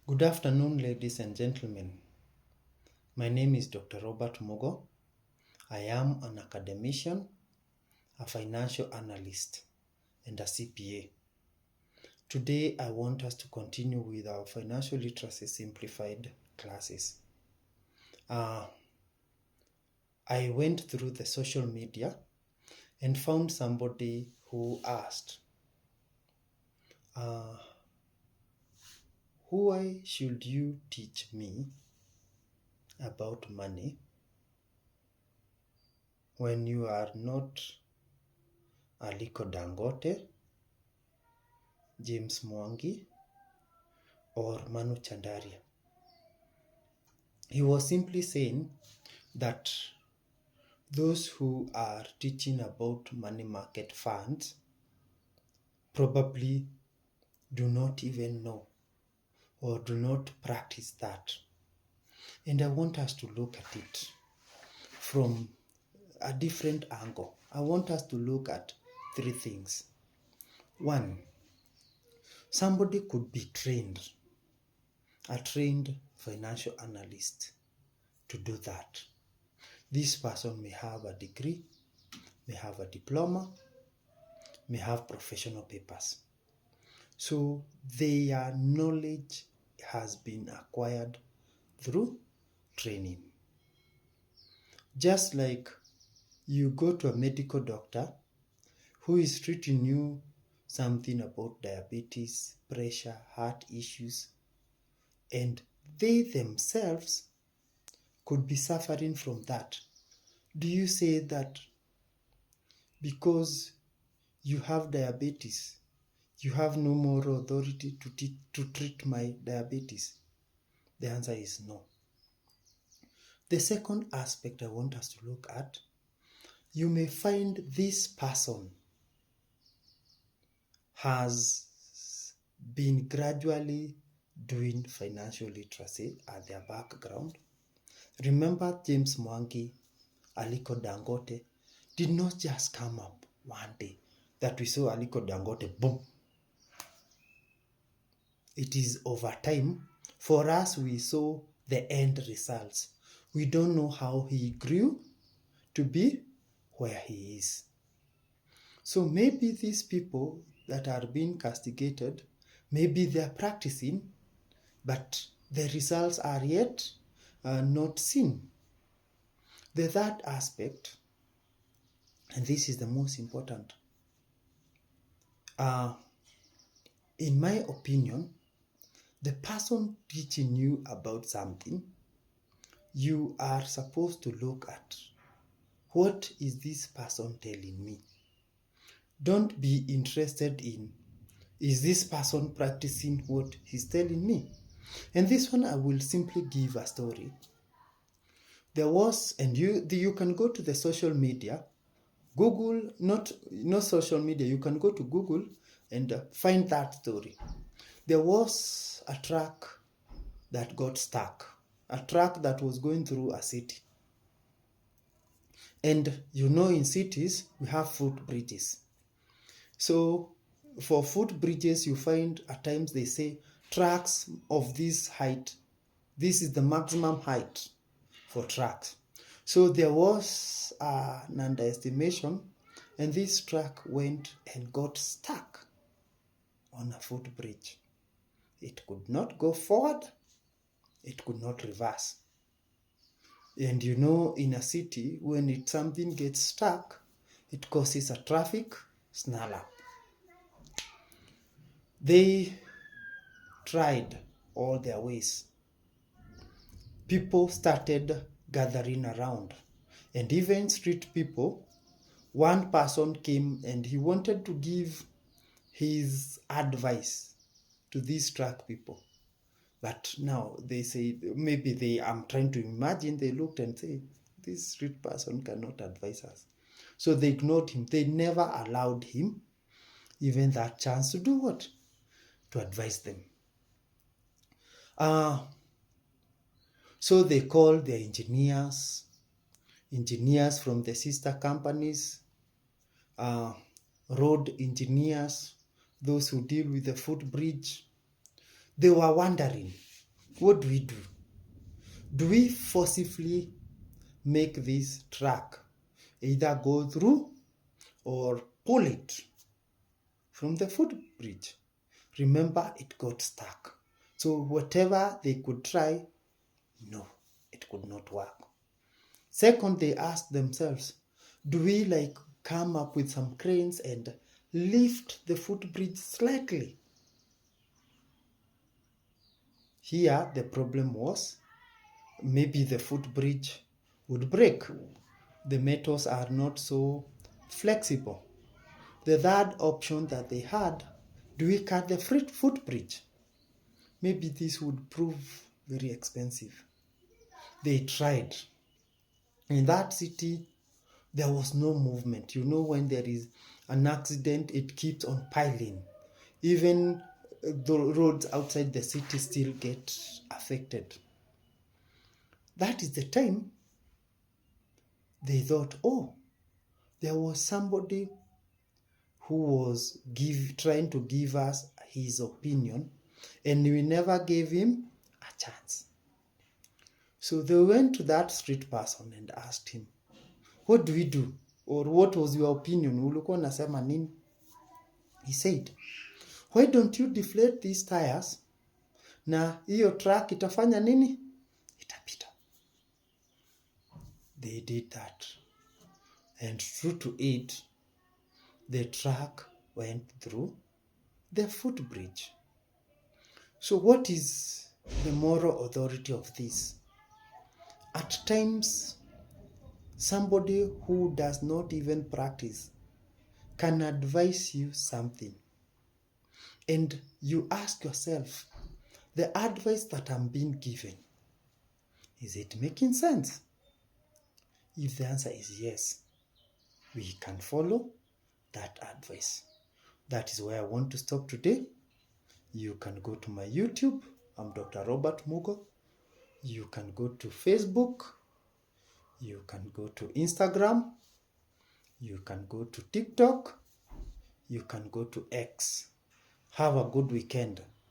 Good afternoon, ladies and gentlemen. My name is Dr. Robert Mogo. I am an academician, a financial analyst, and a CPA. Today, I want us to continue with our financial literacy simplified classes. I went through the social media and found somebody who asked, why should you teach me about money when you are not Aliko Dangote, James Mwangi, or Manu Chandaria? He was simply saying that those who are teaching about money market funds probably do not even know or do not practice that. And I want us to look at it from a different angle. I want us to look at three things. One, somebody could be a trained financial analyst to do that. This person may have a degree, may have a diploma, may have professional papers. So their knowledge has been acquired through training. Just like you go to a medical doctor who is treating you something about diabetes, pressure, heart issues, and they themselves could be suffering from that. Do you say that because you have diabetes, you have no moral authority to treat my diabetes? The answer is no. The second aspect I want us to look at, you may find this person has been gradually doing financial literacy at their background. Remember, James Mwangi, Aliko Dangote did not just come up one day that we saw Aliko Dangote, boom. It is over time. For us, we saw the end results. We don't know how he grew to be where he is. So maybe these people that are being castigated, maybe they're practicing, but the results are yet not seen. The third aspect, and this is the most important, in my opinion, the person teaching you about something, you are supposed to look at what is this person telling me. Don't be interested in, is this person practicing what he's telling me? And this one I will simply give a story. There was, and you can go to the social media, Google, not social media, you can go to Google and find that story. There was a truck that got stuck, a truck that was going through a city. And in cities, we have footbridges. So for footbridges, you find at times they say trucks of this height, this is the maximum height for trucks. So there was an underestimation, and this truck went and got stuck on a footbridge. It could not go forward, it could not reverse. And in a city, when something gets stuck, it causes a traffic snarl up. They tried all their ways. People started gathering around, and even street people. One person came and he wanted to give his advice to these truck people. But now they say, I'm trying to imagine, they looked and say, this street person cannot advise us. So they ignored him. They never allowed him even that chance to do what? To advise them. So they called their engineers from the sister companies, road engineers, those who deal with the footbridge. They were wondering, what do we do? Do we forcibly make this track either go through or pull it from the footbridge? Remember, it got stuck. So whatever they could try, no, it could not work. Second, they asked themselves, do we come up with some cranes and lift the footbridge slightly? Here, the problem was maybe the footbridge would break. The metals are not so flexible. The third option that they had, do we cut the footbridge? Maybe this would prove very expensive. They tried. In that city, there was no movement. You know, when there is an accident, it keeps on piling. Even the roads outside the city still get affected. That is the time they thought, oh, there was somebody who was trying to give us his opinion, and we never gave him a chance. So they went to that street person and asked him, what do we do? Or what was your opinion? Ulikuwa unasema nini? He said, why don't you deflate these tires? Na hiyo truck itafanya nini? Itapita. They did that. And true to it, the truck went through the footbridge. So what is the moral authority of this? At times, somebody who does not even practice can advise you something. And you ask yourself, the advice that I'm being given, is it making sense? If the answer is yes, we can follow that advice. That is where I want to stop today. You can go to my YouTube. I'm Dr. Robert Mugo. You can go to Facebook. You can go to Instagram. You can go to TikTok. You can go to X. Have a good weekend.